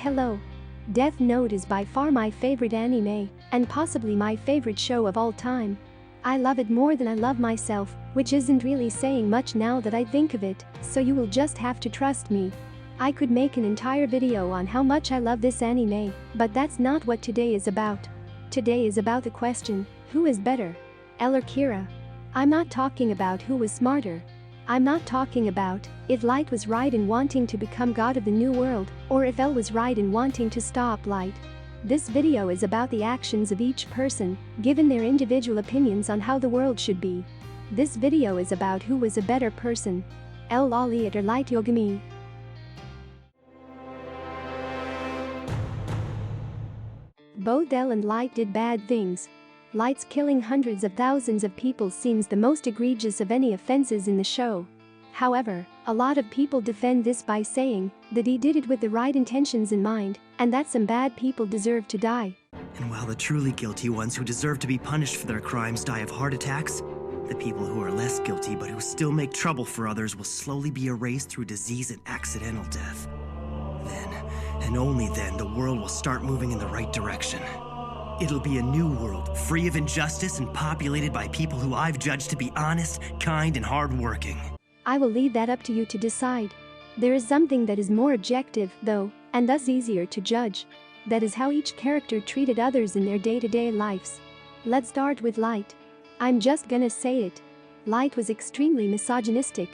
Hello. Death Note is by far my favorite anime, and possibly my favorite show of all time. I love it more than I love myself, which isn't really saying much now that I think of it, so you will just have to trust me. I could make an entire video on how much I love this anime, but that's not what today is about. Today is about the question, who is better? Elle or Kira? I'm not talking about who was smarter. I'm not talking about if Light was right in wanting to become god of the new world, or if Elle was right in wanting to stop Light. This video is about the actions of each person, given their individual opinions on how the world should be. This video is about who was a better person, Elle Lawliet or Light Yagami. Both Elle and Light did bad things. Light's killing hundreds of thousands of people seems the most egregious of any offenses in the show. However, a lot of people defend this by saying that he did it with the right intentions in mind, and that some bad people deserve to die. And while the truly guilty ones who deserve to be punished for their crimes die of heart attacks, the people who are less guilty but who still make trouble for others will slowly be erased through disease and accidental death. Then, and only then, the world will start moving in the right direction. It'll be a new world, free of injustice and populated by people who I've judged to be honest, kind, and hardworking. I will leave that up to you to decide. There is something that is more objective, though, and thus easier to judge. That is how each character treated others in their day-to-day lives. Let's start with Light. I'm just gonna say it. Light was extremely misogynistic.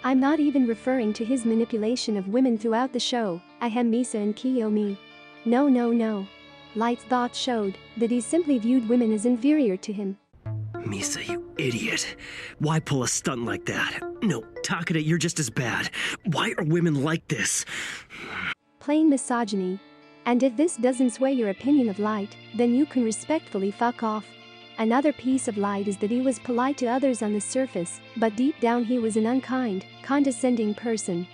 I'm not even referring to his manipulation of women throughout the show, Ahem Misa and Kiyomi. No. Light's thoughts showed that he simply viewed women as inferior to him. Misa, you idiot. Why pull a stunt like that? No, Takeda, you're just as bad. Why are women like this? Plain misogyny. And if this doesn't sway your opinion of Light, then you can respectfully fuck off. Another piece of Light is that he was polite to others on the surface, but deep down he was an unkind, condescending person.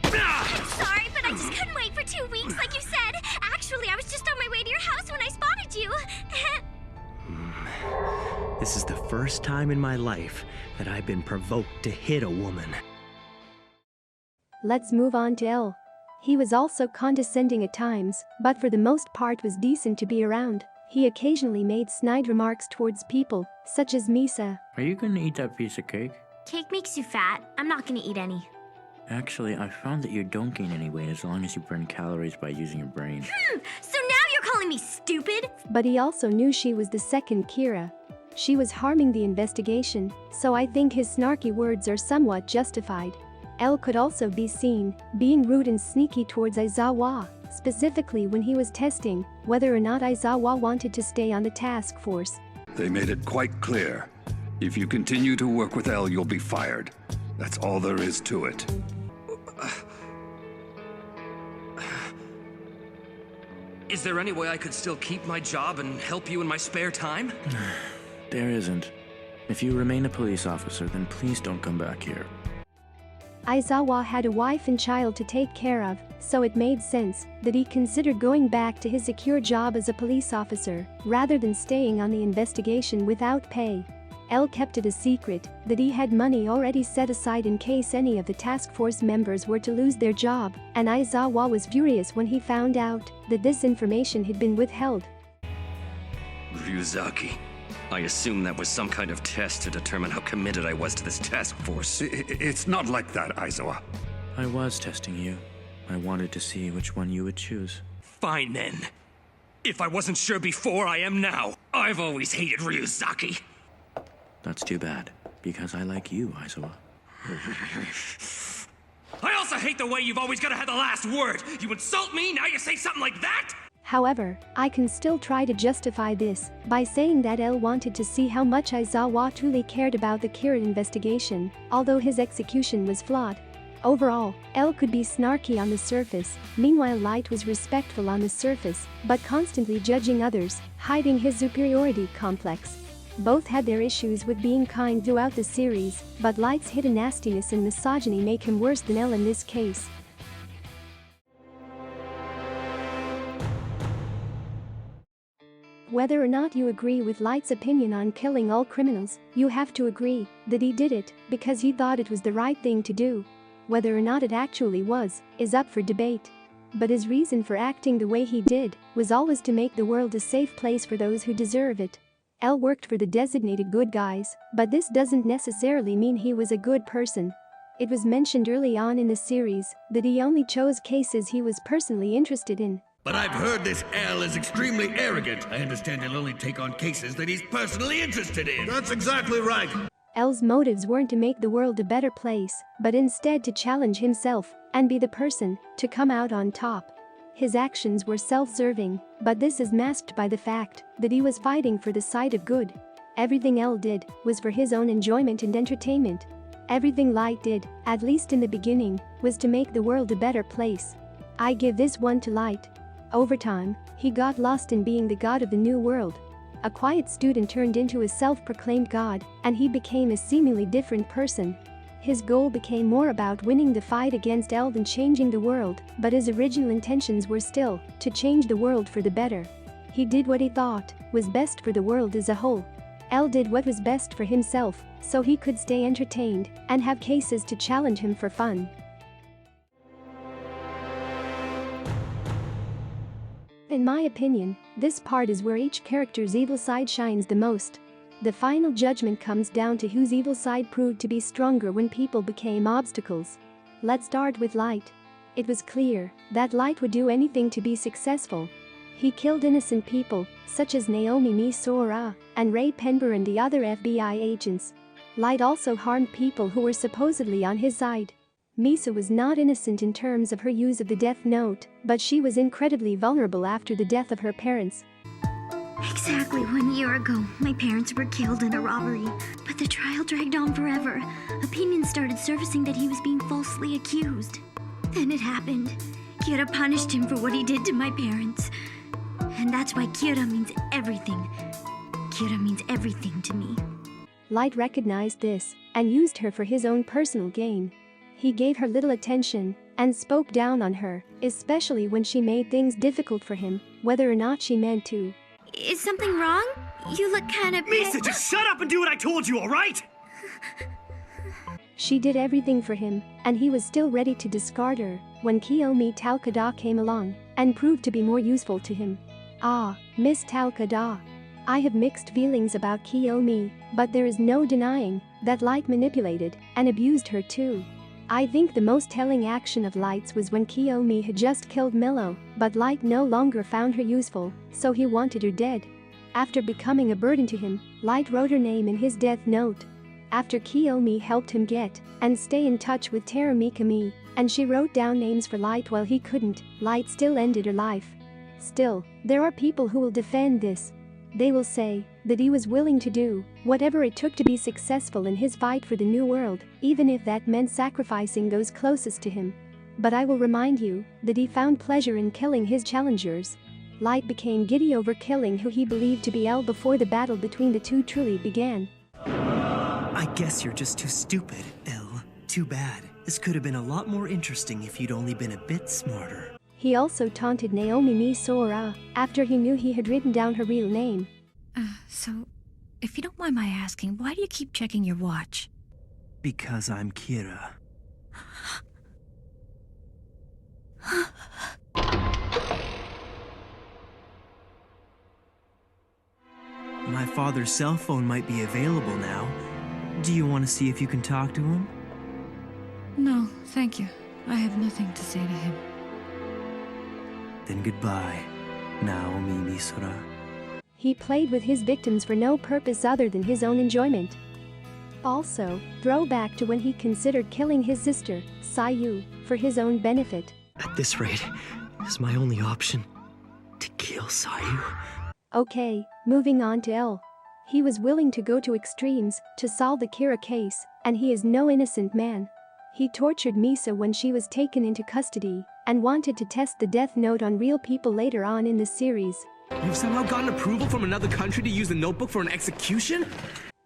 Sorry, but I just couldn't wait for 2 weeks like you said. Actually, I was just on my way to your house when I spotted you. This is the first time in my life that I've been provoked to hit a woman. Let's move on to Elle. He was also condescending at times, but for the most part was decent to be around. He occasionally made snide remarks towards people, such as Misa. Are you gonna eat that piece of cake? Cake makes you fat. I'm not gonna eat any. Actually, I found that you don't gain any weight as long as you burn calories by using your brain. So now you're calling me stupid? But he also knew she was the second Kira. She was harming the investigation, so I think his snarky words are somewhat justified. Elle could also be seen being rude and sneaky towards Aizawa, specifically when he was testing whether or not Aizawa wanted to stay on the task force. They made it quite clear. If you continue to work with Elle, you'll be fired. That's all there is to it. Is there any way I could still keep my job and help you in my spare time? There isn't. If you remain a police officer, then please don't come back here. Aizawa had a wife and child to take care of, so it made sense that he considered going back to his secure job as a police officer, rather than staying on the investigation without pay. Elle kept it a secret that he had money already set aside in case any of the task force members were to lose their job, and Aizawa was furious when he found out that this information had been withheld. Ryuzaki, I assume that was some kind of test to determine how committed I was to this task force. It's not like that, Aizawa. I was testing you. I wanted to see which one you would choose. Fine then. If I wasn't sure before, I am now. I've always hated Ryuzaki. That's too bad, because I like you, Aizawa. I also hate the way you've always got to have the last word. You insult me, now you say something like that? However, I can still try to justify this by saying that Elle wanted to see how much Aizawa truly cared about the Kira investigation, although his execution was flawed. Overall, Elle could be snarky on the surface, meanwhile Light was respectful on the surface, but constantly judging others, hiding his superiority complex. Both had their issues with being kind throughout the series, but Light's hidden nastiness and misogyny make him worse than Elle in this case. Whether or not you agree with Light's opinion on killing all criminals, you have to agree that he did it because he thought it was the right thing to do. Whether or not it actually was, is up for debate. But his reason for acting the way he did was always to make the world a safe place for those who deserve it. L worked for the designated good guys, but this doesn't necessarily mean he was a good person. It was mentioned early on in the series that he only chose cases he was personally interested in. But I've heard this L is extremely arrogant. I understand he'll only take on cases that he's personally interested in. That's exactly right. L's motives weren't to make the world a better place, but instead to challenge himself and be the person to come out on top. His actions were self-serving, but this is masked by the fact that he was fighting for the side of good. Everything L did was for his own enjoyment and entertainment. Everything Light did, at least in the beginning, was to make the world a better place. I give this one to Light. Over time, he got lost in being the god of the new world. A quiet student turned into a self-proclaimed god, and he became a seemingly different person. His goal became more about winning the fight against L than changing the world, but his original intentions were still to change the world for the better. He did what he thought was best for the world as a whole. L did what was best for himself, so he could stay entertained and have cases to challenge him for fun. In my opinion, this part is where each character's evil side shines the most. The final judgment comes down to whose evil side proved to be stronger when people became obstacles. Let's start with Light. It was clear that Light would do anything to be successful. He killed innocent people, such as Naomi Misora and Ray Penber and the other FBI agents. Light also harmed people who were supposedly on his side. Misa was not innocent in terms of her use of the Death Note, but she was incredibly vulnerable after the death of her parents. Exactly 1 year ago, my parents were killed in a robbery, but the trial dragged on forever. Opinions started surfacing that he was being falsely accused. Then it happened. Kira punished him for what he did to my parents. And that's why Kira means everything. Kira means everything to me. Light recognized this and used her for his own personal gain. He gave her little attention and spoke down on her, especially when she made things difficult for him, whether or not she meant to. Is something wrong? You look kind of... Misa, just shut up and do what I told you, alright? She did everything for him, and he was still ready to discard her when Kiyomi Talcada came along and proved to be more useful to him. Ah, Miss Talcada. I have mixed feelings about Kiyomi, but there is no denying that Light manipulated and abused her too. I think the most telling action of Light's was when Kiyomi had just killed Milo, but Light no longer found her useful, so he wanted her dead. After becoming a burden to him, Light wrote her name in his death note. After Kiyomi helped him get and stay in touch with Tera Mikami, and she wrote down names for Light while he couldn't, Light still ended her life. Still, there are people who will defend this. They will say that he was willing to do whatever it took to be successful in his fight for the new world, even if that meant sacrificing those closest to him. But I will remind you that he found pleasure in killing his challengers. Light became giddy over killing who he believed to be L before the battle between the two truly began. I guess you're just too stupid, L. Too bad. This could have been a lot more interesting if you'd only been a bit smarter. He also taunted Naomi Misora after he knew he had written down her real name. So, if you don't mind my asking, why do you keep checking your watch? Because I'm Kira. My father's cell phone might be available now. Do you want to see if you can talk to him? No, thank you. I have nothing to say to him. Then goodbye, Naomi Misora. He played with his victims for no purpose other than his own enjoyment. Also, throwback to when he considered killing his sister, Sayu, for his own benefit. At this rate, is my only option to kill Sayu. Okay, moving on to L. He was willing to go to extremes to solve the Kira case, and he is no innocent man. He tortured Misa when she was taken into custody and wanted to test the death note on real people later on in the series. You've somehow gotten approval from another country to use the notebook for an execution?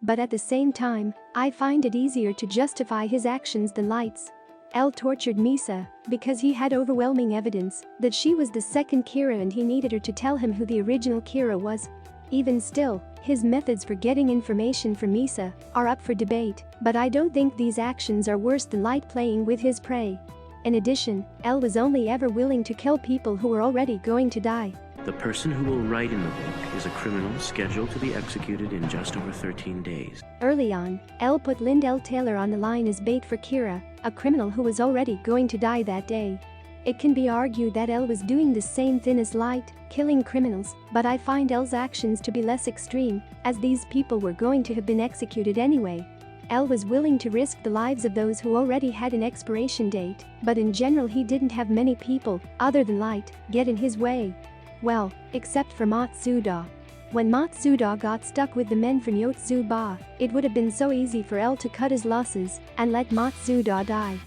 But at the same time, I find it easier to justify his actions than Light's. L tortured Misa because he had overwhelming evidence that she was the second Kira and he needed her to tell him who the original Kira was. Even still, his methods for getting information from Misa are up for debate, but I don't think these actions are worse than Light playing with his prey. In addition, L was only ever willing to kill people who were already going to die. The person who will write in the book is a criminal scheduled to be executed in just over 13 days. Early on, L put Lyndell Taylor on the line as bait for Kira, a criminal who was already going to die that day. It can be argued that L was doing the same thing as Light, killing criminals, but I find L's actions to be less extreme, as these people were going to have been executed anyway. L was willing to risk the lives of those who already had an expiration date, but in general he didn't have many people, other than Light, get in his way. Well, except for Matsuda. When Matsuda got stuck with the men from Yotsuba, it would have been so easy for L to cut his losses and let Matsuda die.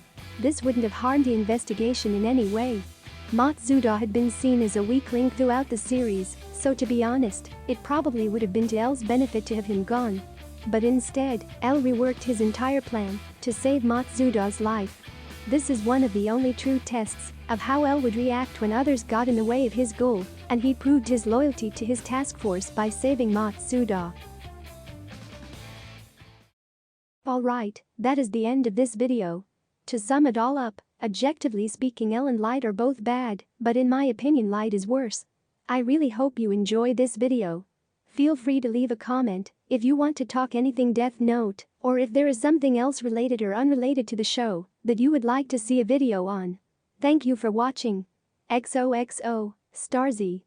This wouldn't have harmed the investigation in any way. Matsuda had been seen as a weak link throughout the series, so to be honest, it probably would have been to L's benefit to have him gone. But instead, L reworked his entire plan to save Matsuda's life. This is one of the only true tests of how L would react when others got in the way of his goal, and he proved his loyalty to his task force by saving Matsuda. Alright, that is the end of this video. To sum it all up, objectively speaking, L and Light are both bad, but in my opinion Light is worse. I really hope you enjoyed this video. Feel free to leave a comment if you want to talk anything Death Note, or if there is something else related or unrelated to the show that you would like to see a video on. Thank you for watching. XOXO, Starzy.